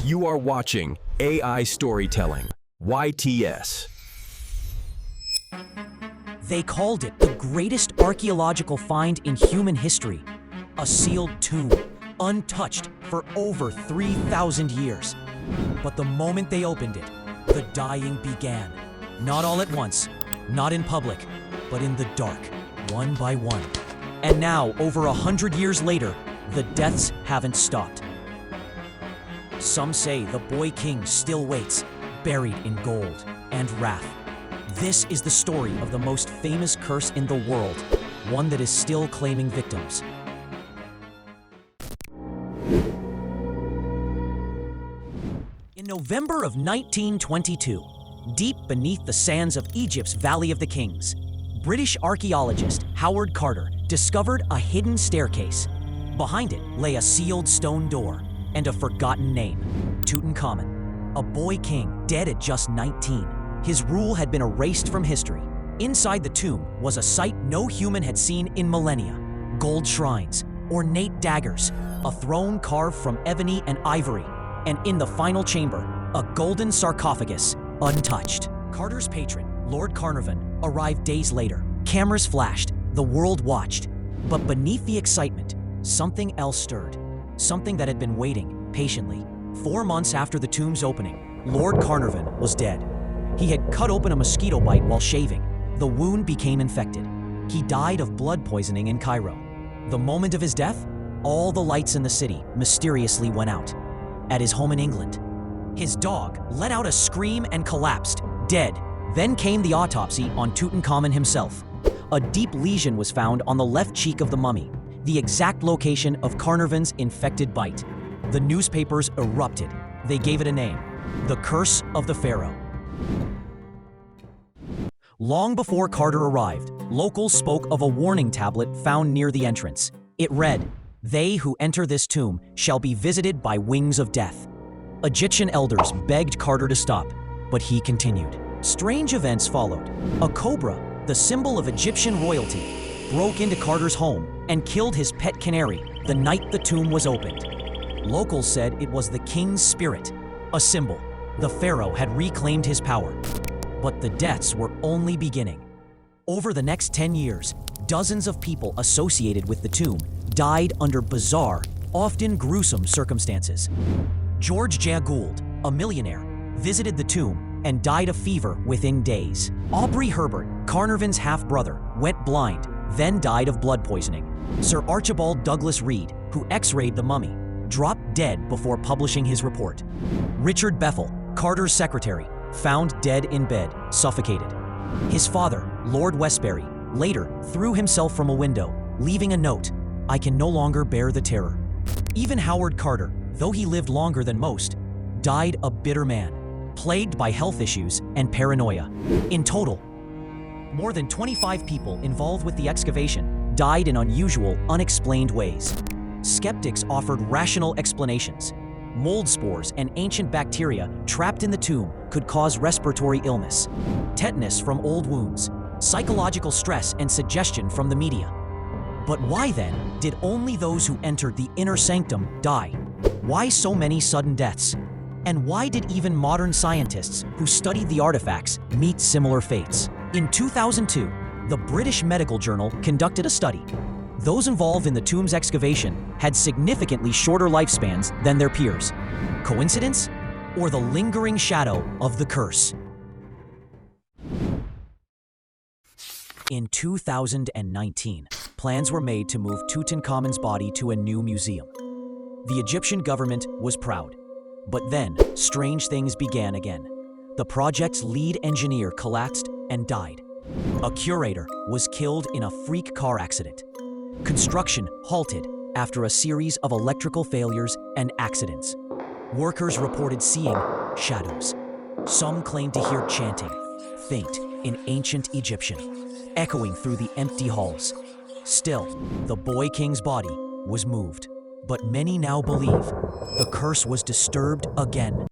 You are watching AI Storytelling, YTS. They called it the greatest archaeological find in human history. A sealed tomb, untouched for over 3,000 years. But the moment they opened it, the dying began. Not all at once, not in public, but in the dark, one by one. And now, over 100 years later, the deaths haven't stopped. Some say the boy king still waits, buried in gold and wrath. This is the story of the most famous curse in the world, one that is still claiming victims. In November of 1922, deep beneath the sands of Egypt's Valley of the Kings, British archaeologist Howard Carter discovered a hidden staircase. Behind it lay a sealed stone door and a forgotten name, Tutankhamun, a boy king dead at just 19. His rule had been erased from history. Inside the tomb was a sight no human had seen in millennia: gold shrines, ornate daggers, a throne carved from ebony and ivory, and in the final chamber, a golden sarcophagus, untouched. Carter's patron, Lord Carnarvon, arrived days later. Cameras flashed, the world watched. But beneath the excitement, something else stirred. Something that had been waiting patiently. 4 months after the tomb's opening, Lord Carnarvon was dead. He had cut open a mosquito bite while shaving. The wound became infected. He died of blood poisoning in Cairo. The moment of his death, all the lights in the city mysteriously went out. At his home in England, his dog let out a scream and collapsed, dead. Then came the autopsy on Tutankhamun himself. A deep lesion was found on the left cheek of the mummy, the exact location of Carnarvon's infected bite. The newspapers erupted. They gave it a name: the Curse of the Pharaoh. Long before Carter arrived, locals spoke of a warning tablet found near the entrance. It read, "They who enter this tomb shall be visited by wings of death." Egyptian elders begged Carter to stop, but he continued. Strange events followed. A cobra, the symbol of Egyptian royalty, broke into Carter's home and killed his pet canary the night the tomb was opened. Locals said it was the king's spirit, a symbol. The pharaoh had reclaimed his power. But the deaths were only beginning. Over the next 10 years, dozens of people associated with the tomb died under bizarre, often gruesome circumstances. George J. Gould, a millionaire, visited the tomb and died of fever within days. Aubrey Herbert, Carnarvon's half-brother, went blind, then died of blood poisoning. Sir Archibald Douglas Reed, who x-rayed the mummy, dropped dead before publishing his report. Richard Bethel, Carter's secretary, found dead in bed, suffocated. His father, Lord Westbury, later threw himself from a window, leaving a note: "I can no longer bear the terror." Even Howard Carter, though he lived longer than most, died a bitter man, plagued by health issues and paranoia. In total, more than 25 people involved with the excavation died in unusual, unexplained ways. Skeptics offered rational explanations. Mold spores and ancient bacteria trapped in the tomb could cause respiratory illness, tetanus from old wounds, psychological stress and suggestion from the media. But why then did only those who entered the inner sanctum die? Why so many sudden deaths? And why did even modern scientists who studied the artifacts meet similar fates? In 2002, the British Medical Journal conducted a study. Those involved in the tomb's excavation had significantly shorter lifespans than their peers. Coincidence? Or the lingering shadow of the curse? In 2019, plans were made to move Tutankhamun's body to a new museum. The Egyptian government was proud. But then, strange things began again. The project's lead engineer collapsed and died. A curator was killed in a freak car accident. Construction halted after a series of electrical failures and accidents. Workers reported seeing shadows. Some claimed to hear chanting, faint in ancient Egyptian, echoing through the empty halls. Still, the boy king's body was moved. But many now believe the curse was disturbed again.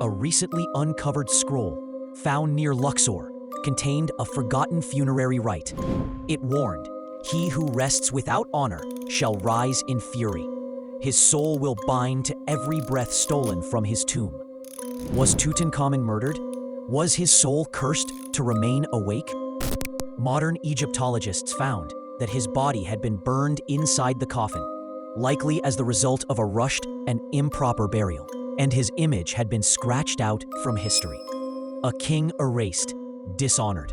A recently uncovered scroll found near Luxor contained a forgotten funerary rite. It warned, "He who rests without honor shall rise in fury." His soul will bind to every breath stolen from his tomb. Was Tutankhamun murdered? Was his soul cursed to remain awake? Modern Egyptologists found that his body had been burned inside the coffin, likely as the result of a rushed and improper burial, and his image had been scratched out from history. A king erased, dishonored,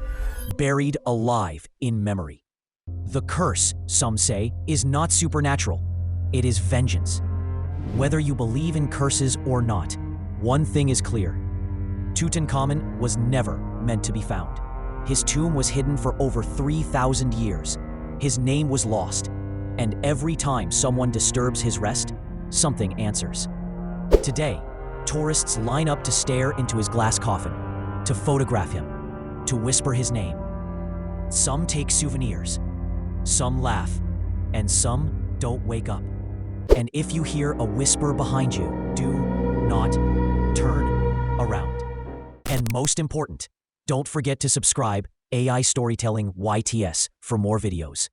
buried alive in memory. The curse, some say, is not supernatural. It is vengeance. Whether you believe in curses or not, one thing is clear. Tutankhamun was never meant to be found. His tomb was hidden for over 3,000 years. His name was lost, and every time someone disturbs his rest, something answers. Today, tourists line up to stare into his glass coffin, to photograph him, to whisper his name. Some take souvenirs, some laugh, and some don't wake up. And if you hear a whisper behind you, do not turn around. And most important, don't forget to subscribe AI Storytelling YTS for more videos.